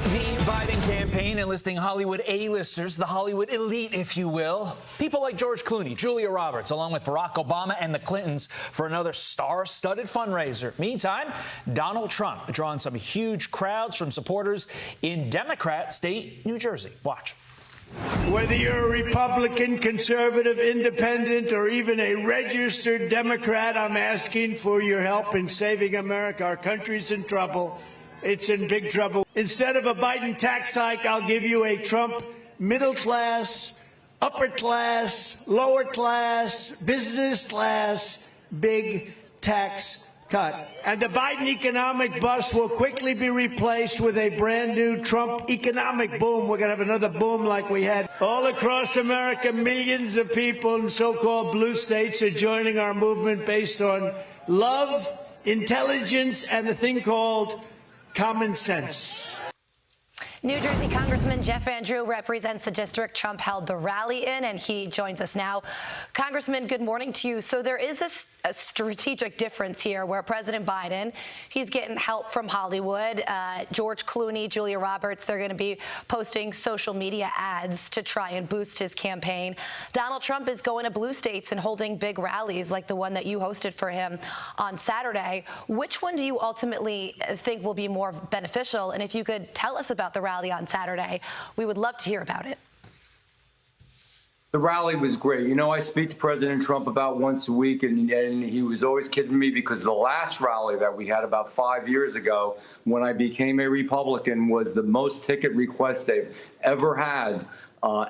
The Biden campaign enlisting Hollywood A-listers, the Hollywood elite, if you will. People like George Clooney, Julia Roberts, along with Barack Obama and the Clintons for another star-studded fundraiser. Meantime, Donald Trump drawing some huge crowds from supporters in Democrat state New Jersey. Watch. Whether you're a Republican, conservative, independent, or even a registered Democrat, I'm asking for your help in saving America. Our country's in trouble. It's in big trouble. Instead of a Biden tax hike, I'll give you a Trump middle class, upper class, lower class, business class, big tax cut. And the Biden economic bust will quickly be replaced with a brand new Trump economic boom. We're going to have another boom like we had all across America. Millions of people in so-called blue states are joining our movement based on love, intelligence, and a thing called common sense. New Jersey Congressman Jeff Andrew represents the district Trump held the rally in, and he joins us now. Congressman, good morning to you. So there is a strategic difference here where President Biden, he's getting help from Hollywood. George Clooney, Julia Roberts, they're going to be posting social media ads to try and boost his campaign. Donald Trump is going to blue states and holding big rallies like the one that you hosted for him on Saturday. Which one do you ultimately think will be more beneficial? And if you could tell us about the rally on Saturday, we would love to hear about it. The rally was great. You know, I speak to President Trump about once a week, and he was always kidding me because the last rally that we had about 5 years ago, when I became a Republican, was the most ticket requests they've ever had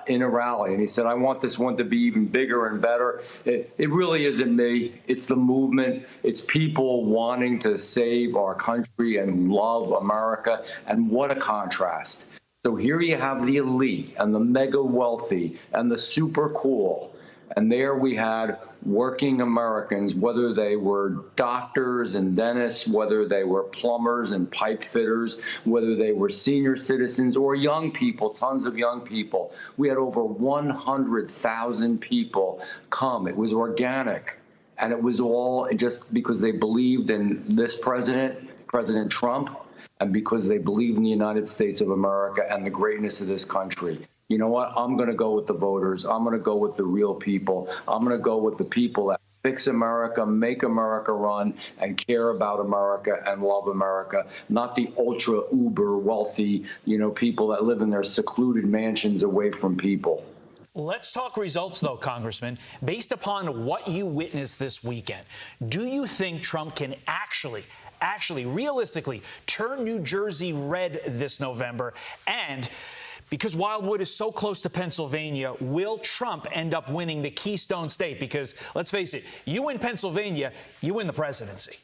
in a rally. And he said, I want this one to be even bigger and better. It really isn't me. It's the movement. It's people wanting to save our country and love America. And what a contrast. So here you have the elite and the mega wealthy and the super cool. And there we had working Americans, whether they were doctors and dentists, whether they were plumbers and pipe fitters, whether they were senior citizens or young people, tons of young people. We had over 100,000 people come. It was organic. And it was all just because they believed in this president, President Trump, and because they believe in the United States of America and the greatness of this country. You know what? I'm going to go with the voters. I'm going to go with the real people. I'm going to go with the people that fix America, make America run, and care about America and love America, not the ultra uber wealthy, people that live in their secluded mansions away from people. Let's talk results, though, Congressman. Based upon what you witnessed this weekend, do you think Trump can actually, realistically, turn New Jersey red this November? And because Wildwood is so close to Pennsylvania, will Trump end up winning the Keystone State? Because, let's face it, you win Pennsylvania, you win the presidency.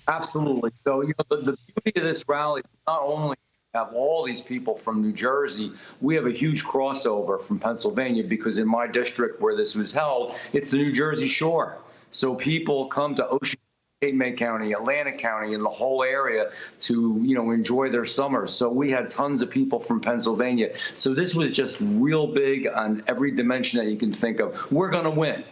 Absolutely. So, the beauty of this rally, not only have all these people from New Jersey, we have a huge crossover from Pennsylvania because in my district where this was held, it's the New Jersey shore. So people come to Ocean Cape May County, Atlantic County, and the whole area to, enjoy their summers. So we had tons of people from Pennsylvania. So this was just real big on every dimension that you can think of. We're going to win.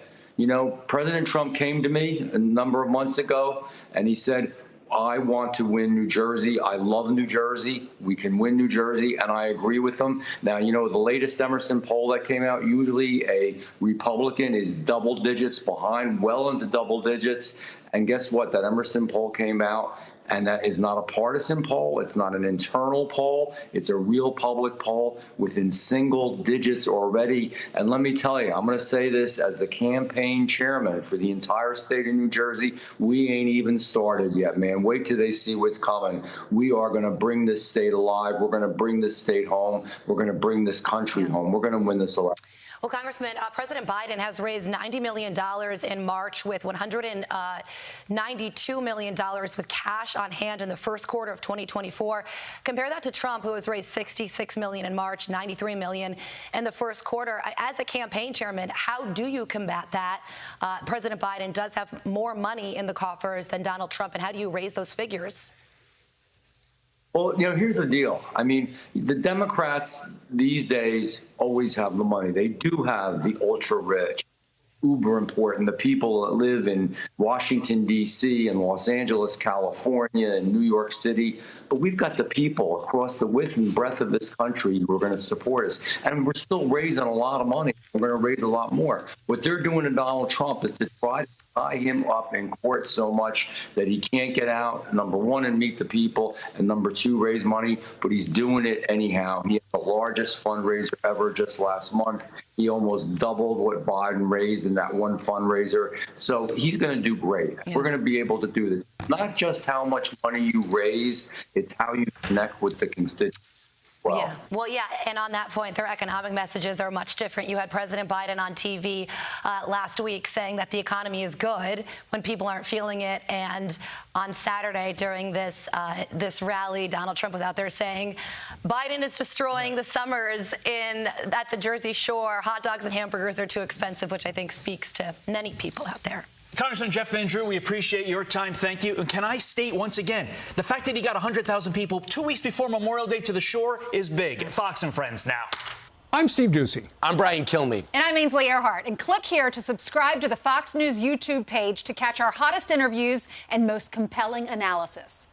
President Trump came to me a number of months ago, and he said, I want to win New Jersey. I love New Jersey. We can win New Jersey, and I agree with him. Now, the latest Emerson poll that came out, usually a Republican is double digits behind, well into double digits. And guess what? That Emerson poll came out, and that is not a partisan poll. It's not an internal poll. It's a real public poll within single digits already. And let me tell you, I'm going to say this as the campaign chairman for the entire state of New Jersey. We ain't even started yet, man. Wait till they see what's coming. We are going to bring this state alive. We're going to bring this state home. We're going to bring this country home. We're going to win this election. Well, Congressman, President Biden has raised $90 million in March with $192 million with cash on hand in the first quarter of 2024. Compare that to Trump, who has raised $66 million in March, $93 million in the first quarter. As a campaign chairman, how do you combat that? President Biden does have more money in the coffers than Donald Trump, and how do you raise those figures? Well, here's the deal. I mean, the Democrats these days always have the money. They do have the ultra rich. uber important. The people that live in Washington, D.C. and Los Angeles, California and New York City. But we've got the people across the width and breadth of this country who are going to support us. And we're still raising a lot of money. We're going to raise a lot more. What they're doing to Donald Trump is to try to tie him up in court so much that he can't get out, number one, and meet the people, and number two, raise money. But he's doing it anyhow. He had the largest fundraiser ever just last month. He almost doubled what Biden raised in that one fundraiser. So he's going to do great. Yeah. We're going to be able to do this. Not just how much money you raise, it's how you connect with the constituents. Well, yeah, and on that point, their economic messages are much different. You had President Biden on TV last week saying that the economy is good when people aren't feeling it, and on Saturday during this rally, Donald Trump was out there saying Biden is destroying the summers at the Jersey Shore. Hot dogs and hamburgers are too expensive, which I think speaks to many people out there. Congressman Jeff Van Drew, we appreciate your time. Thank you. And can I state once again, the fact that he got 100,000 people 2 weeks before Memorial Day to the Shore is big. Fox and Friends now. I'm Steve Doocy. I'm Brian Kilmeade. And I'm Ainsley Earhart. And click here to subscribe to the Fox News YouTube page to catch our hottest interviews and most compelling analysis.